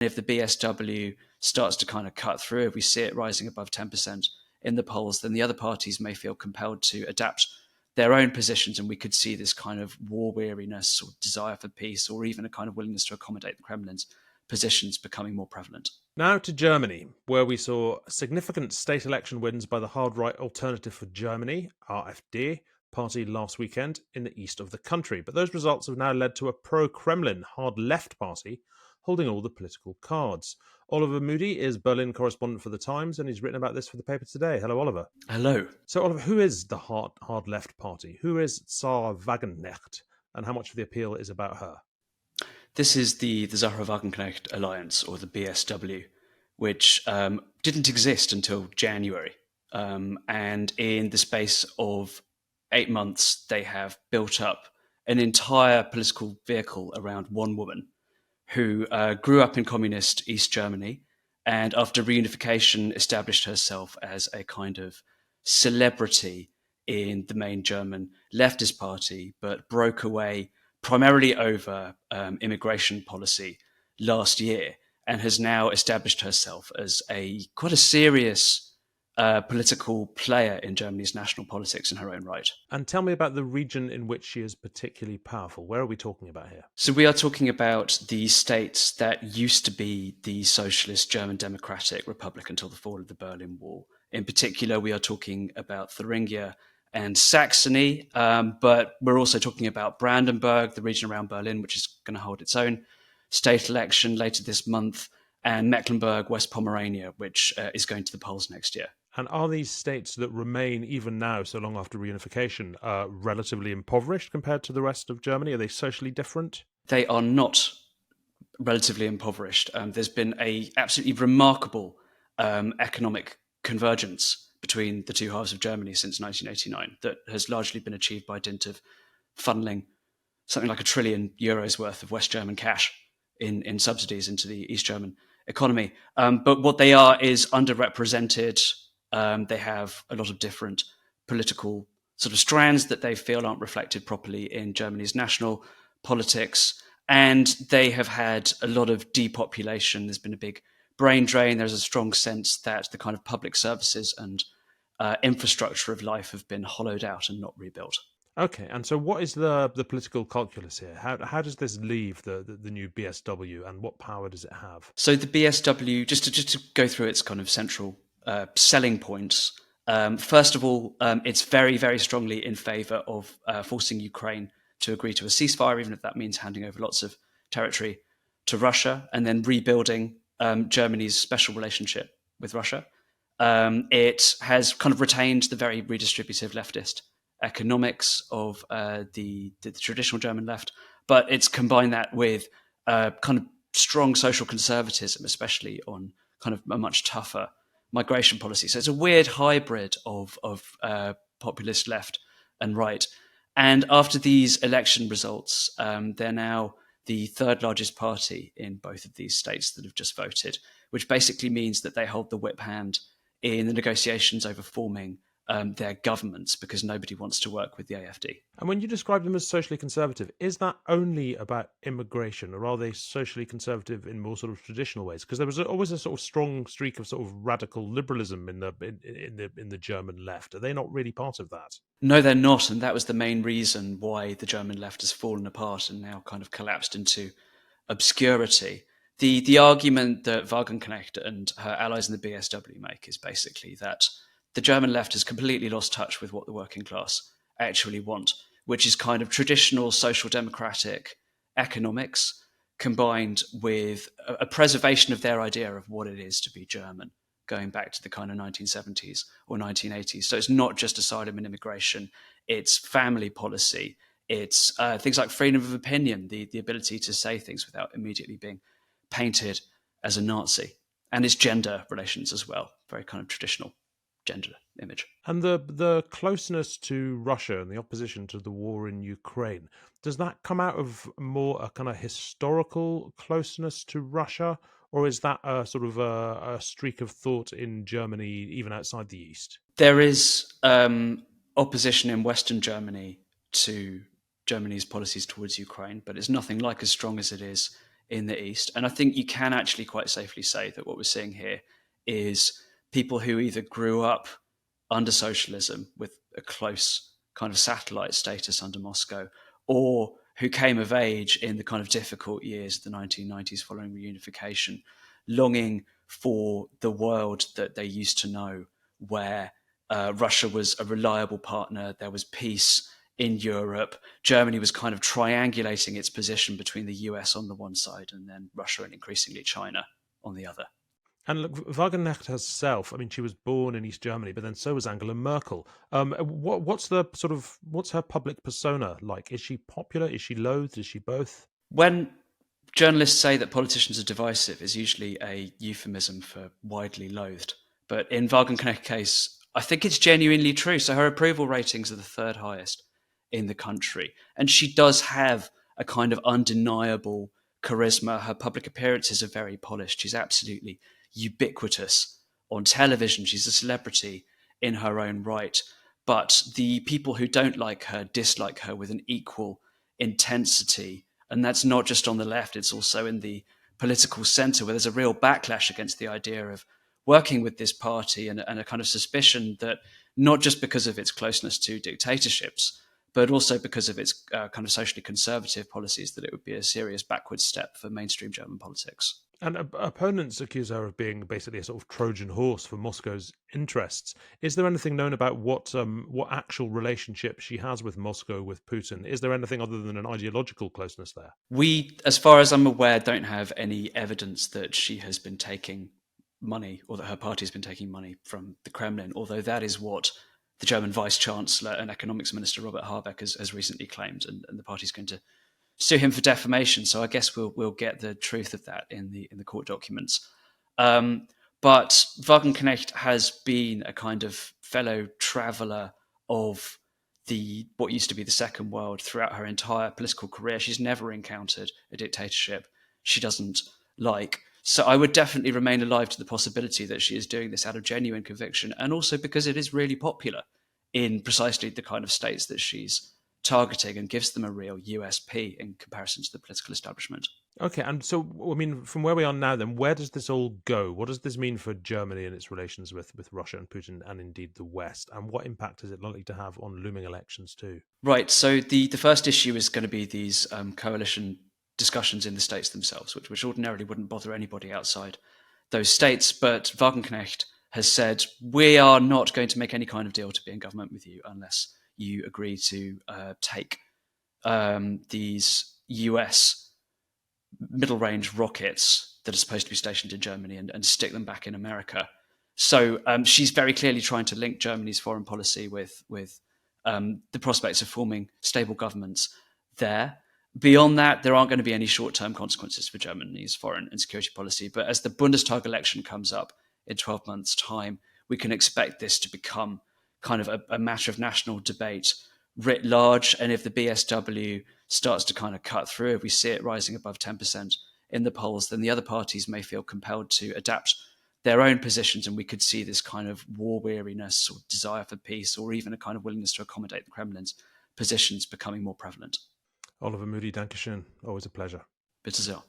If the BSW starts to kind of cut through, if we see it rising above 10% in the polls, then the other parties may feel compelled to adapt their own positions, and we could see this kind of war weariness or desire for peace, or even a kind of willingness to accommodate the Kremlin's positions becoming more prevalent. Now to Germany, where we saw significant state election wins by the hard-right Alternative for Germany, AfD, party last weekend in the east of the country. But those results have now led to a pro-Kremlin hard-left party holding all the political cards. Oliver Moody is Berlin correspondent for The Times, and he's written about this for the paper today. Hello, Oliver. Hello. So, Oliver, who is the hard-left party? Who is Sahra Wagenknecht, and how much of the appeal is about her? This is the Sahra Wagenknecht Alliance, or the BSW, which didn't exist until January. And in the space of 8 months, they have built up an entire political vehicle around one woman who grew up in communist East Germany, and after reunification established herself as a kind of celebrity in the main German leftist party, but broke away primarily over immigration policy last year, and has now established herself as quite a serious political player in Germany's national politics in her own right. And tell me about the region in which she is particularly powerful. Where are we talking about here? So we are talking about the states that used to be the Socialist German Democratic Republic until the fall of the Berlin Wall. In particular, we are talking about Thuringia and Saxony, but we're also talking about Brandenburg, the region around Berlin, which is going to hold its own state election later this month, and Mecklenburg, West Pomerania, which is going to the polls next year. And are these states that remain, even now, so long after reunification, relatively impoverished compared to the rest of Germany? Are they socially different? They are not relatively impoverished. There's been a absolutely remarkable economic convergence between the two halves of Germany since 1989 that has largely been achieved by dint of funneling something like €1 trillion worth of West German cash in subsidies into the East German economy. But what they are is underrepresented. They have a lot of different political sort of strands that they feel aren't reflected properly in Germany's national politics. And they have had a lot of depopulation. There's been a big brain drain. There's a strong sense that the kind of public services and infrastructure of life have been hollowed out and not rebuilt. Okay, and so what is the political calculus here? How does this leave the new BSW, and what power does it have? So the BSW, just to go through its kind of central selling points. First of all, it's very, very strongly in favour of forcing Ukraine to agree to a ceasefire, even if that means handing over lots of territory to Russia, and then rebuilding Germany's special relationship with Russia. It has kind of retained the very redistributive leftist economics of the traditional German left, but it's combined that with kind of strong social conservatism, especially on kind of a much tougher migration policy. So it's a weird hybrid of populist left and right. And after these election results, they're now the third largest party in both of these states that have just voted, which basically means that they hold the whip hand in the negotiations over forming their governments, because nobody wants to work with the AfD. And when you describe them as socially conservative, is that only about immigration, or are they socially conservative in more sort of traditional ways? Because there was always a sort of strong streak of sort of radical liberalism in the German left. Are they not really part of that? No, they're not, and that was the main reason why the German left has fallen apart and now kind of collapsed into obscurity. The argument that Wagenknecht and her allies in the BSW make is basically that the German left has completely lost touch with what the working class actually want, which is kind of traditional social democratic economics combined with a preservation of their idea of what it is to be German, going back to the kind of 1970s or 1980s. So it's not just asylum and immigration, it's family policy, it's things like freedom of opinion, the ability to say things without immediately being painted as a Nazi, and it's gender relations as well, very kind of traditional gender image. And the closeness to Russia and the opposition to the war in Ukraine, does that come out of more a kind of historical closeness to Russia, or is that a sort of a streak of thought in Germany, even outside the East? There is opposition in Western Germany to Germany's policies towards Ukraine, but it's nothing like as strong as it is in the East. And I think you can actually quite safely say that what we're seeing here is people who either grew up under socialism with a close kind of satellite status under Moscow, or who came of age in the kind of difficult years of the 1990s following reunification, longing for the world that they used to know, where Russia was a reliable partner, there was peace in Europe. Germany was kind of triangulating its position between the US on the one side and then Russia and increasingly China on the other. And look, Wagenknecht herself, I mean, she was born in East Germany, but then so was Angela Merkel. What's her public persona like? Is she popular? Is she loathed? Is she both? When journalists say that politicians are divisive, is usually a euphemism for widely loathed. But in Wagenknecht's case, I think it's genuinely true. So her approval ratings are the third highest in the country. And she does have a kind of undeniable charisma. Her public appearances are very polished. She's absolutely ubiquitous on television. She's a celebrity in her own right. But the people who don't like her dislike her with an equal intensity. And that's not just on the left, it's also in the political centre, where there's a real backlash against the idea of working with this party, and a kind of suspicion that not just because of its closeness to dictatorships, but also because of its kind of socially conservative policies, that it would be a serious backward step for mainstream German politics. And opponents accuse her of being basically a sort of Trojan horse for Moscow's interests. Is there anything known about what actual relationship she has with Moscow, with Putin? Is there anything other than an ideological closeness there? We, as far as I'm aware, don't have any evidence that she has been taking money, or that her party has been taking money from the Kremlin, although that is what the German Vice Chancellor and Economics Minister Robert Habeck has recently claimed, and the party's going to sue him for defamation. So I guess we'll get the truth of that in the court documents. But Wagenknecht has been a kind of fellow traveller of what used to be the Second World throughout her entire political career. She's never encountered a dictatorship she doesn't like. So I would definitely remain alive to the possibility that she is doing this out of genuine conviction, and also because it is really popular in precisely the kind of states that she's targeting, and gives them a real USP in comparison to the political establishment. Okay, and so, I mean, from where we are now, then, where does this all go? What does this mean for Germany and its relations with Russia and Putin, and indeed the West? And what impact is it likely to have on looming elections too? Right. So the first issue is going to be these coalition discussions in the states themselves, which ordinarily wouldn't bother anybody outside those states. But Wagenknecht has said, we are not going to make any kind of deal to be in government with you unless you agree to take these US middle range rockets that are supposed to be stationed in Germany and stick them back in America. So she's very clearly trying to link Germany's foreign policy with the prospects of forming stable governments there. Beyond that, there aren't going to be any short-term consequences for Germany's foreign and security policy. But as the Bundestag election comes up in 12 months' time, we can expect this to become kind of a matter of national debate writ large. And if the BSW starts to kind of cut through, if we see it rising above 10% in the polls, then the other parties may feel compelled to adapt their own positions, and we could see this kind of war weariness or desire for peace, or even a kind of willingness to accommodate the Kremlin's positions becoming more prevalent. Oliver Moody, Dankeschön. Always a pleasure. Bitte sehr.